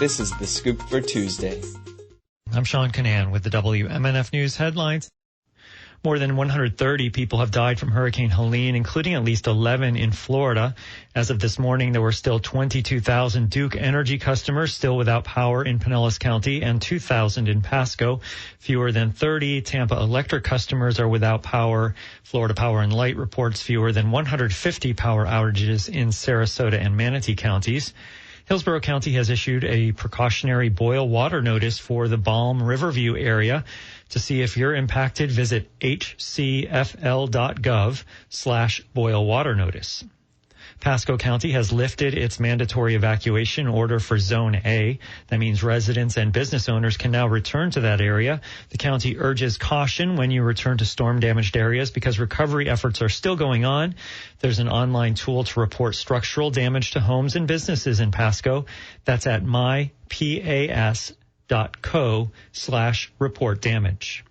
This is The Scoop for Tuesday. I'm Sean Canan with the WMNF News headlines. More than 130 people have died from Hurricane Helene, including at least 11 in Florida. As of this morning, there were still 22,000 Duke Energy customers still without power in Pinellas County and 2,000 in Pasco. Fewer than 30 Tampa Electric customers are without power. Florida Power and Light reports fewer than 150 power outages in Sarasota and Manatee counties. Hillsborough County has issued a precautionary boil water notice for the Balm Riverview area. To see if you're impacted, visit hcfl.gov/boil water notice. Pasco County has lifted its mandatory evacuation order for Zone A. That means residents and business owners can now return to that area. The county urges caution when you return to storm-damaged areas because recovery efforts are still going on. There's an online tool to report structural damage to homes and businesses in Pasco. That's at mypas.co/report damage.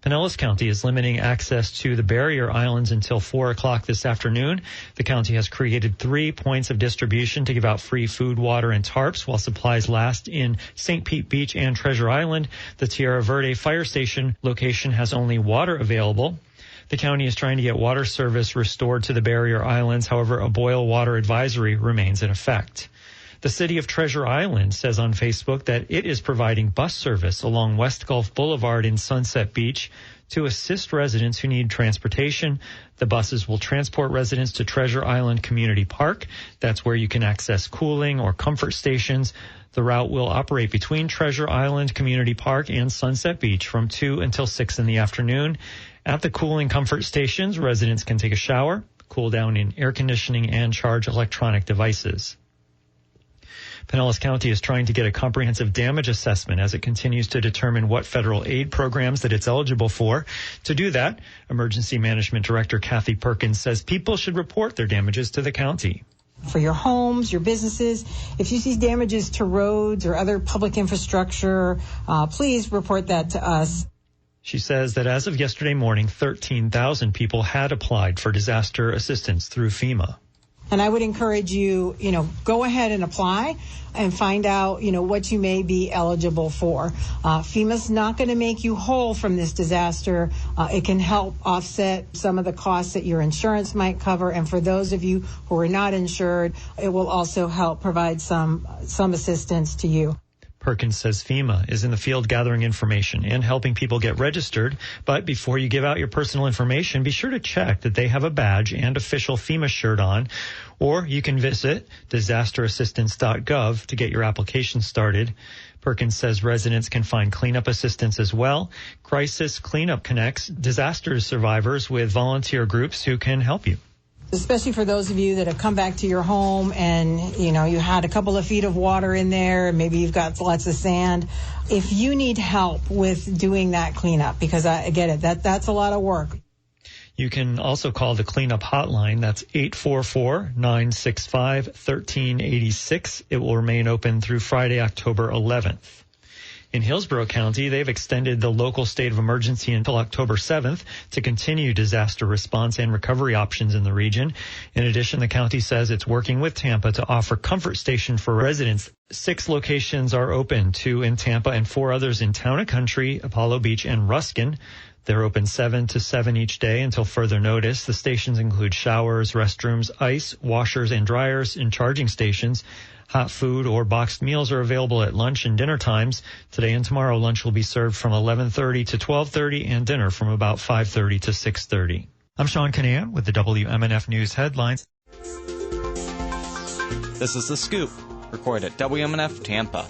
Pinellas County is limiting access to the barrier islands until 4 o'clock this afternoon. The county has created 3 points of distribution to give out free food, water, and tarps while supplies last in St. Pete Beach and Treasure Island. The Tierra Verde Fire Station location has only water available. The county is trying to get water service restored to the barrier islands. However, a boil water advisory remains in effect. The city of Treasure Island says on Facebook that it is providing bus service along West Gulf Boulevard in Sunset Beach to assist residents who need transportation. The buses will transport residents to Treasure Island Community Park. That's where you can access cooling or comfort stations. The route will operate between Treasure Island Community Park and Sunset Beach from 2 until 6 in the afternoon. At the cooling comfort stations, residents can take a shower, cool down in air conditioning, and charge electronic devices. Pinellas County is trying to get a comprehensive damage assessment as it continues to determine what federal aid programs that it's eligible for. To do that, Emergency Management Director Kathy Perkins says people should report their damages to the county. For your homes, your businesses, if you see damages to roads or other public infrastructure, please report that to us. She says that as of yesterday morning, 13,000 people had applied for disaster assistance through FEMA. And I would encourage you, go ahead and apply and find out, what you may be eligible for. FEMA's not going to make you whole from this disaster. It can help offset some of the costs that your insurance might cover. And for those of you who are not insured, it will also help provide some assistance to you. Perkins says FEMA is in the field gathering information and helping people get registered. But before you give out your personal information, be sure to check that they have a badge and official FEMA shirt on. Or you can visit disasterassistance.gov to get your application started. Perkins says residents can find cleanup assistance as well. Crisis Cleanup connects disaster survivors with volunteer groups who can help you. Especially for those of you that have come back to your home and, you had a couple of feet of water in there, maybe you've got lots of sand. If you need help with doing that cleanup, because I get it, that's a lot of work. You can also call the cleanup hotline. That's 844-965-1386. It will remain open through Friday, October 11th. In Hillsborough County, they've extended the local state of emergency until October 7th to continue disaster response and recovery options in the region. In addition, the county says it's working with Tampa to offer comfort station for residents. 6 locations are open, 2 in Tampa and 4 others in Town and Country, Apollo Beach, and Ruskin. They're open 7 to 7 each day until further notice. The stations include showers, restrooms, ice, washers and dryers, and charging stations. Hot food or boxed meals are available at lunch and dinner times. Today and tomorrow, lunch will be served from 11:30 to 12:30 and dinner from about 5:30 to 6:30. I'm Sean Canan with the WMNF News headlines. This is The Scoop, recorded at WMNF Tampa.